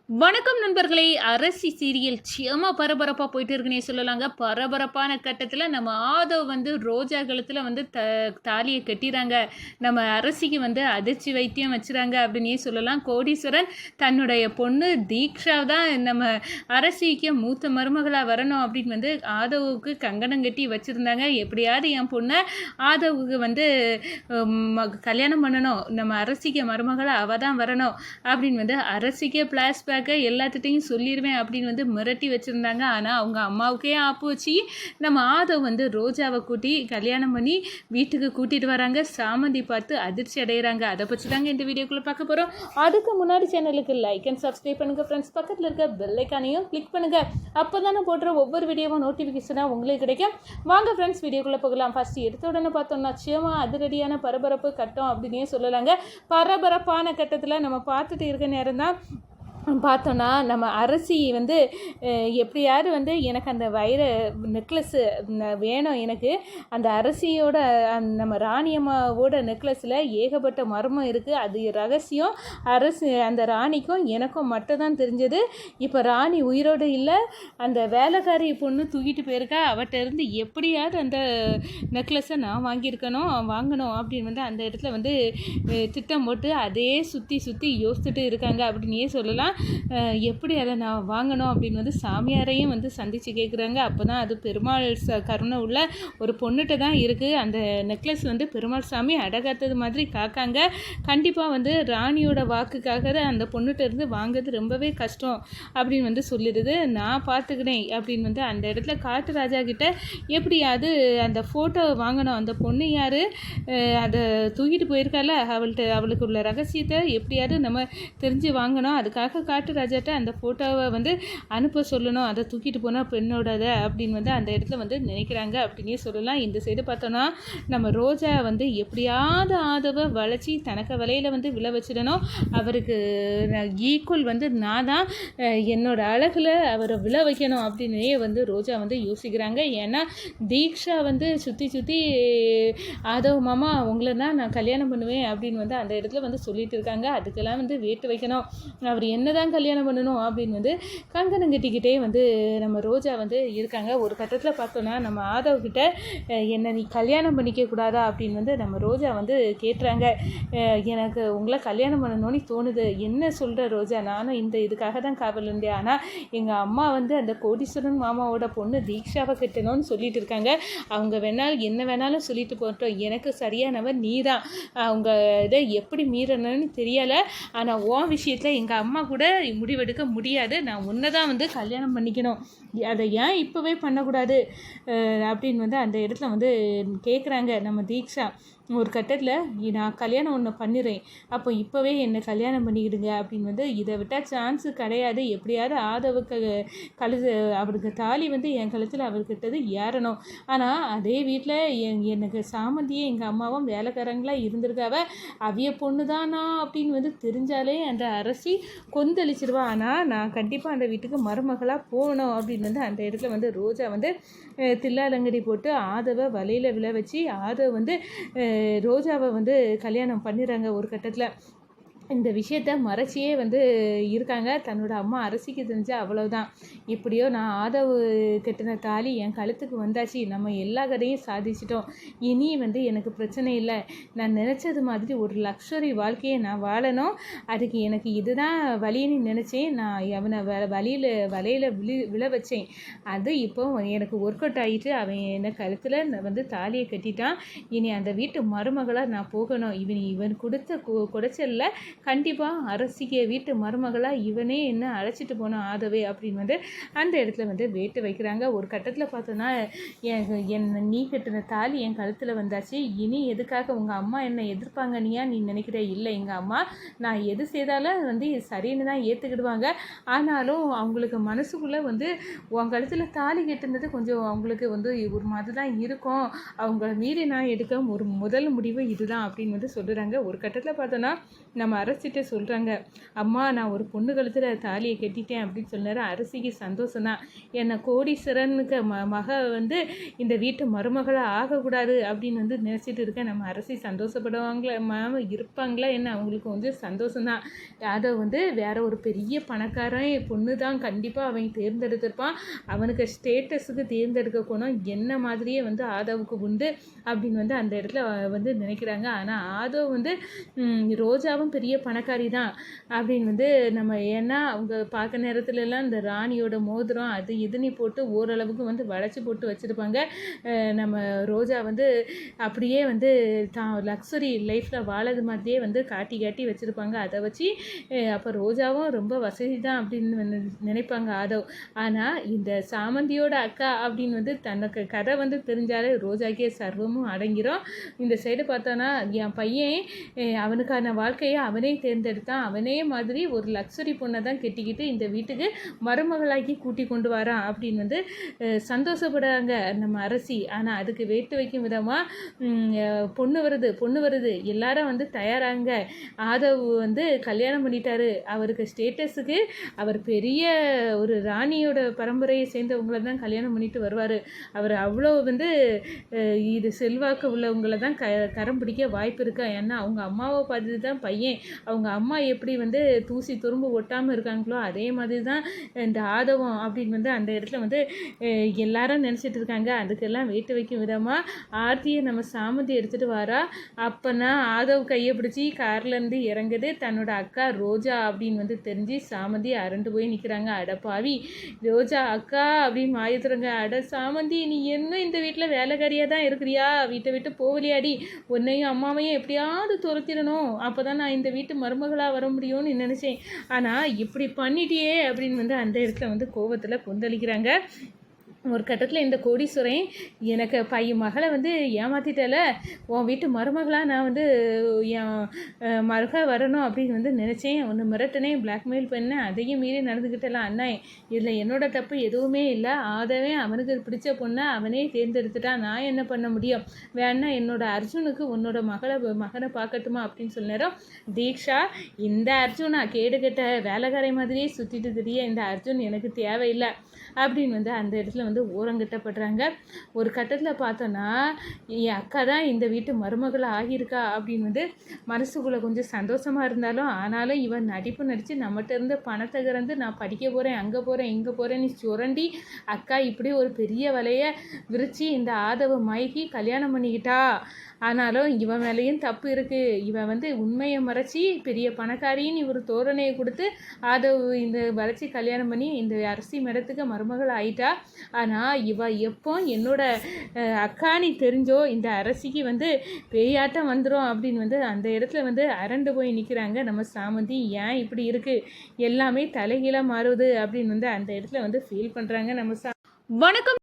வணக்கம் நண்பர்களே. அரசி சீரியல் செம பரபரப்பாக போயிட்டு இருக்குன்னே சொல்லலாங்க. பரபரப்பான கட்டத்தில் நம்ம ஆதவ் ரோஜா கழுத்தில் தாலியை கட்டிறாங்க. நம்ம அரசிக்கு அதிர்ச்சி வைத்தியம் வச்சுறாங்க அப்படின்னே சொல்லலாம். கோடீஸ்வரன் தன்னுடைய பொண்ணு தீக்ஷா தான் நம்ம அரசிக்கு மூத்த மருமகளாக வரணும் அப்படின்னு ஆதவுக்கு கங்கணம் கட்டி வச்சுருந்தாங்க. எப்படியாவது என் பொண்ணை ஆதவுக்கு கல்யாணம் பண்ணணும், நம்ம அரசிக்கு மருமகளாக அவள் தான் வரணும் அப்படின்னு அரசிக்கே ஃப்ளாஷ்பேக் எல்லாத்திட்டையும் சொல்லிடுவேன் அப்படின்னு மிரட்டி வச்சுருந்தாங்க. ஆனால் அவங்க அம்மாவுக்கே ஆப்பு வச்சு நம்ம ஆதவ் ரோஜாவை கூட்டி கல்யாணம் பண்ணி வீட்டுக்கு கூட்டிகிட்டு வராங்க. சாமந்தி பார்த்து அதிர்ச்சி அடைகிறாங்க. அதை பற்றி தாங்க இந்த வீடியோக்குள்ளே பார்க்க போகிறோம். அதுக்கு முன்னாடி சேனலுக்கு லைக் அண்ட் சப்ஸ்கிரைப் பண்ணுங்கள் ஃப்ரெண்ட்ஸ். பக்கத்தில் இருக்க பெல் ஐக்கானையும் கிளிக் பண்ணுங்கள். அப்போ தானே போடுற ஒவ்வொரு வீடியோவும் நோட்டிஃபிகேஷனாக உங்களுக்கு கிடைக்கும். வாங்க ஃப்ரெண்ட்ஸ் வீடியோக்குள்ளே போகலாம். ஃபஸ்ட்டு எடுத்த உடனே பார்த்தோம்னா நிச்சயமா அதிரடியான பரபரப்பு கட்டம் அப்படின்னே சொல்லலாங்க. பரபரப்பான கட்டத்தில் நம்ம பார்த்துட்டு இருக்க நேரம் தான் பார்த்தோன்னா நம்ம அரசி எப்படியாவது எனக்கு அந்த வைர நெக்லஸ்ஸு வேணும். எனக்கு அந்த அரசியோட நம்ம ராணியம்மாவோட நெக்லஸில் ஏகப்பட்ட மர்மம் இருக்குது. அது ரகசியம். அரசு அந்த ராணிக்கும் எனக்கும் மட்டும் தான் தெரிஞ்சது. இப்போ ராணி உயிரோடு இல்லை, அந்த வேலைக்காரி பொண்ணு தூக்கிட்டு போயிருக்கா. அவட்ட இருந்து எப்படியாவது அந்த நெக்லஸை நான் வாங்கணும் அப்படின்னு அந்த இடத்துல திட்டம் போட்டு அதே சுற்றி யோசிச்சுட்டு இருக்காங்க அப்படின்னே சொல்லலாம். எப்படி அதை நான் வாங்கணும் அப்படின்னு சாமியாரையும் சந்தித்து கேட்குறாங்க. அப்போ தான் அது பெருமாள் கருணை உள்ள ஒரு பொண்ணுகிட்ட தான் இருக்குது. அந்த நெக்லஸ் பெருமாள் சாமி அடகாத்தது மாதிரி காக்காங்க. கண்டிப்பாக ராணியோட வாக்குக்காக அந்த பொண்ணுகிட்ட இருந்து வாங்குறது ரொம்பவே கஷ்டம் அப்படின்னு சொல்லிடுது. நான் பார்த்துக்கிறேன் அப்படின்னு அந்த இடத்துல காட்டு ராஜா கிட்ட எப்படியாவது அந்த ஃபோட்டோ வாங்கணும். அந்த பொண்ணு யார், அதை தூக்கிட்டு போயிருக்கால, அவளுக்கு உள்ள ரகசியத்தை எப்படியாவது நம்ம தெரிஞ்சு வாங்கணும். அதுக்காக காட்டு ராஜாட்ட அந்த ஃபோட்டோவை அனுப்ப சொல்லணும். அதை தூக்கிட்டு போனால் பெண்ணோடத அப்படின்னு அந்த இடத்துல நினைக்கிறாங்க அப்படின்னே சொல்லலாம். இந்த சைடு பார்த்தோன்னா நம்ம ரோஜா எப்படியாவது ஆதவை வளைச்சி தனக்கு வலையில் விழ வச்சிடணும். அவருக்கு ஈக்குவல் நான் தான் என்னோட அழகில் அவரை விழ வைக்கணும் அப்படின்னே ரோஜா யோசிக்கிறாங்க. ஏன்னா தீக்ஷா சுற்றி ஆதவ் மாமா உங்களை தான் நான் கல்யாணம் பண்ணுவேன் அப்படின்னு அந்த இடத்துல சொல்லிட்டு இருக்காங்க. அதுக்கெல்லாம் வேட்டு வைக்கணும். அவர் என்னதான் கல்யாணம் பண்ணணும் அப்படின்னு கங்கணம் கட்டிக்கிட்டே நம்ம ரோஜா இருக்காங்க. ஒரு கட்டத்தில் பார்த்தோன்னா நம்ம ஆதவ்கிட்ட என்னை நீ கல்யாணம் பண்ணிக்க கூடாதா அப்படின்னு நம்ம ரோஜா கேட்டுறாங்க. எனக்கு உங்களை கல்யாணம் பண்ணணும்னு தோணுது. என்ன சொல்கிற ரோஜா, நானும் இதுக்காக தான் காவல் இருந்தேன். ஆனால் எங்கள் அம்மா அந்த கோடீஸ்வரன் மாமாவோட பொண்ணு தீக்ஷாவை கட்டணும்னு சொல்லிட்டு இருக்காங்க. அவங்க என்ன வேணாலும் சொல்லிட்டு போட்டோம். எனக்கு சரியானவன் நீ தான். அவங்க இதை எப்படி மீறணும்னு தெரியலை. ஆனால் உன் விஷயத்தில் எங்கள் அம்மா கூட முடிவெடுக்க முடியாது. நான் உன்னை தான் கல்யாணம் பண்ணிக்கணும். அதை ஏன் இப்போவே பண்ணக்கூடாது அப்படின்னு அந்த இடத்துல கேட்குறாங்க நம்ம தீக்ஷா. ஒரு கட்டத்தில் நான் கல்யாணம் ஒன்று பண்ணிடுறேன், அப்போ இப்போவே என்னை கல்யாணம் பண்ணிக்கிடுங்க அப்படின்னு இதை விட்டால் சான்ஸு கிடையாது. எப்படியாவது ஆதவுக்கு அவருக்கு தாலி என் கழுத்தில் அவர்கிட்டது ஏறணும். ஆனால் அதே வீட்டில் எனக்கு சாமந்தியே எங்கள் அம்மாவும் வேலைக்காரங்களாக இருந்திருக்காவ. அவிய பொண்ணு தானா அப்படின்னு தெரிஞ்சாலே அந்த அரசி கொந்தளிச்சிருவா. ஆனால் நான் கண்டிப்பாக அந்த வீட்டுக்கு மருமகளாக போகணும் அப்படின்னு அந்த இடத்துல ரோஜா தில்லாலங்கடி போட்டு ஆதவை வலையில் விழ வச்சு ஆதவ ரோஜாவை கல்யாணம் பண்ணிடுறாங்க. ஒரு கட்டத்தில் இந்த விஷயத்த மறைச்சியே இருக்காங்க. தன்னோட அம்மா அரசிக்கு தெரிஞ்ச அவ்வளோதான். இப்படியோ நான் ஆதவ் கட்டின தாலி என் கழுத்துக்கு வந்தாச்சு, நம்ம எல்லா கதையும் சாதிச்சிட்டோம். இனி எனக்கு பிரச்சனை இல்லை. நான் நினச்சது மாதிரி ஒரு லக்ஸரி வாழ்க்கையை நான் வாழணும். அதுக்கு எனக்கு இதுதான் வழின்னு நினச்சேன். நான் அவனை வலையில் விழ வச்சேன். அது இப்போ எனக்கு ஒர்க் அவுட் ஆகிட்டு அவன் என்னை கழுத்தில் தாலியை கட்டிட்டான். இனி அந்த வீட்டு மருமகளாக நான் போகணும். இவன் கொடுத்த குடைச்சலில் கண்டிப்பாக அரசிக்கு வீட்டு மருமகளாக இவனே என்ன அழைச்சிட்டு போன ஆதவே அப்படின்னு அந்த இடத்துல வேட்டு வைக்கிறாங்க. ஒரு கட்டத்தில் பார்த்தோன்னா நீ கட்டின தாலி என் கழுத்தில் வந்தாச்சு. இனி எதுக்காக உங்கள் அம்மா என்னை எதிர்ப்பாங்க நீ நினைக்கிற? இல்லை, எங்கள் அம்மா நான் எது செய்தாலும் சரின்னு தான் ஏற்றுக்கிடுவாங்க. ஆனாலும் அவங்களுக்கு மனசுக்குள்ளே உன் கழுத்தில் தாலி கட்டுனது கொஞ்சம் அவங்களுக்கு ஒரு மாதிரி தான் இருக்கும். அவங்க மீறி நான் எடுக்க ஒரு முதல் முடிவு இதுதான் அப்படின்னு சொல்லுறாங்க. ஒரு கட்டத்தில் பார்த்தோன்னா நம்ம அரசிட்ட சொல்கிறாங்க. அம்மா நான் ஒரு பொண்ணு கழுத்தில் தாலியை கட்டிட்டேன் அப்படின்னு சொன்னார். அரசிக்கு சந்தோஷம் தான். என்னை கோடீஸ்வரனுக்கு மக வந்து இந்த வீட்டு மருமகளாக ஆகக்கூடாது அப்படின்னு வந்து நினச்சிட்டு இருக்கேன். நம்ம அரசி சந்தோஷப்படுவாங்களா இருப்பாங்களா என்ன, அவங்களுக்கு கொஞ்சம் சந்தோஷம்தான். அதை வந்து வேற ஒரு பெரிய பணக்காரன் பொண்ணு தான் கண்டிப்பாக அவன் தேர்ந்தெடுத்திருப்பான். அவனுக்கு ஸ்டேட்டஸுக்கு தேர்ந்தெடுக்கணும் என்ன மாதிரியே வந்து ஆதவுக்கு உண்டு அப்படின்னு வந்து அந்த இடத்துல வந்து நினைக்கிறாங்க. ஆனால் ஆதவ் வந்து ரோஜாவும் பெரிய பணக்காரி தான் அப்படின்னு வந்து நம்ம ஏன்னா அவங்க பார்க்க நேரத்துலலாம் இந்த ராணியோட மோதிரம் அது இதுன்னு போட்டு ஓரளவுக்கு வந்து வளைச்சி போட்டு வச்சுருப்பாங்க. நம்ம ரோஜா வந்து அப்படியே வந்து தான் லக்ஸுரி லைஃப்பில் வாழது மாதிரியே வந்து காட்டி காட்டி வச்சுருப்பாங்க. அதை வச்சு அப்போ ரோஜாவும் ரொம்ப வசதி தான் அப்படின்னு வந்து நினைப்பாங்க ஆதவ். ஆனால் இந்த சாமந்தியோட அக்கா அப்படின்னு வந்து தனக்கு கதை வந்து தெரிஞ்சாலே ரோஜாக்கே சர்வமும் அடங்கிரும். இந்த சைடு பார்த்தோன்னா என் பையன் அவனுக்கான வாழ்க்கையை அவனே தேர்ந்தெடுத்தான், அவனே மாதிரி ஒரு லக்ஸுரி பொண்ணை தான் கெட்டிக்கிட்டு இந்த வீட்டுக்கு மருமகளாக்கி கூட்டி கொண்டு வரான் அப்படின்னு வந்து சந்தோஷப்படுறாங்க நம்ம அரசி. ஆனால் அதுக்கு வேட்டு வைக்கும் விதமாக பொண்ணு வருது எல்லாரும் வந்து தயாராங்க. ஆதவ் வந்து கல்யாணம் பண்ணிட்டாரு. அவருக்கு ஸ்டேட்டஸுக்கு அவர் பெரிய ஒரு ராணியோட பரம்பரையை சேர்ந்தவங்கள தான் கல்யாணம் பண்ணிட்டு வருவார். அவர் அவ்வளோ வந்து இது செல்வாக்கு உள்ளவங்களை தான் கரம் பிடிக்க வாய்ப்பு இருக்கா. ஏன்னா அவங்க அம்மாவை பார்த்துட்டு தான் பையன், அவங்க அம்மா எப்படி வந்து தூசி துரும்பு ஒட்டாமல் இருக்காங்களோ அதே மாதிரி தான் இந்த ஆதவம் அப்படின்னு வந்து அந்த இடத்துல வந்து எல்லாரும் நினச்சிட்டு இருக்காங்க. அதுக்கெல்லாம் வெயிட்டு வைக்கும் விதமாக ஆர்த்தியை நம்ம சாமந்தி எடுத்துகிட்டு வரா. அப்போனா ஆதவ் கையை பிடிச்சி கார்லேருந்து இறங்குது தன்னோட அக்கா ரோஜா அப்படின்னு வந்து தெரிஞ்சு சாமந்தி அரண்டு போய் நிற்கிறாங்க. அடப்பாவி ரோஜா அக்கா அப்படின்னு மாயத்துறங்க. அட சாமந்தி நீ என்ன இந்த வீட்டில் வேலைக்காரியாக தான் இருக்கிறியா, வீட்டை விட்டு போகலையாடி, உன்னையும் அம்மாவையும் எப்படியாவது துரத்திடணும் அப்போ தான் நான் இந்த வீட்டு மருமகளாக வர முடியும்னு நினச்சேன். ஆனால் இப்படி பண்ணிட்டியே அப்படின்னு வந்து அந்த இடத்துல வந்து கோபத்தில் கொந்தளிக்கிறாங்க. ஒரு கட்டத்தில் இந்த கோடீஸ்வரன் எனக்கு மகளை வந்து ஏமாற்றிட்டல, உன் வீட்டு மருமகளாக நான் வந்து என் மருக வரணும் அப்படின்னு வந்து நினச்சேன். ஒன்று மிரட்டினேன், பிளாக்மெயில் பண்ணேன், அதையும் மீறி நடந்துக்கிட்டலாம். அண்ணா இதில் என்னோட தப்பு எதுவுமே இல்லை. ஆதவே அவனுக்கு பிடிச்ச பொண்ணை அவனே தேர்ந்தெடுத்துட்டான், நான் என்ன பண்ண முடியும். வேணா என்னோட அர்ஜுனுக்கு உன்னோட மகனை பார்க்கட்டுமா அப்படின்னு சொன்னாரோ. தீக்ஷா இந்த அர்ஜுனா கேடு கெட்ட வேலைக்காரை மாதிரியே சுற்றிட்டு தெரிய இந்த அர்ஜுன் எனக்கு தேவையில்லை அப்படின்னு வந்து அந்த இடத்துல வந்து ஓரங்கட்டப்படுறாங்க. ஒரு கட்டத்தில் பார்த்தோன்னா என் அக்கா தான் இந்த வீட்டு மருமகளை ஆகியிருக்கா அப்படின்னு வந்து மனசுக்குள்ளே கொஞ்சம் சந்தோஷமாக இருந்தாலும், ஆனாலும் இவன் நடிப்பு நடித்து நம்மகிட்ட இருந்து பணத்தை கறந்து நான் படிக்க போகிறேன் அங்கே போகிறேன் இங்கே போகிறேன்னு சுரண்டி அக்கா இப்படி ஒரு பெரிய வலையை விரித்து இந்த ஆதவ மயக்கி கல்யாணம் பண்ணிக்கிட்டா. ஆனாலும் இவன் மேலேயும் தப்பு இருக்குது. இவன் வந்து உண்மையை மறைச்சி பெரிய பணக்காரின்னு இவர் தோரணையை கொடுத்து ஆதவ் இந்த வரைச்சி கல்யாணம் பண்ணி இந்த அரசி மரத்துக்கு மருமகள் ஆயிட்டா. ஆனால் இவ எப்போ என்னோட அக்கானி தெரிஞ்சோ இந்த அரசிக்கு வந்து பேயாட்டம் வந்துடும் அப்படின்னு வந்து அந்த இடத்துல வந்து அரண்டு போய் நிற்கிறாங்க நம்ம சாமந்தி. ஏன் இப்படி இருக்குது, எல்லாமே தலைகீழாக மாறுது அப்படின்னு வந்து அந்த இடத்துல வந்து ஃபீல் பண்ணுறாங்க நம்ம வணக்கம்.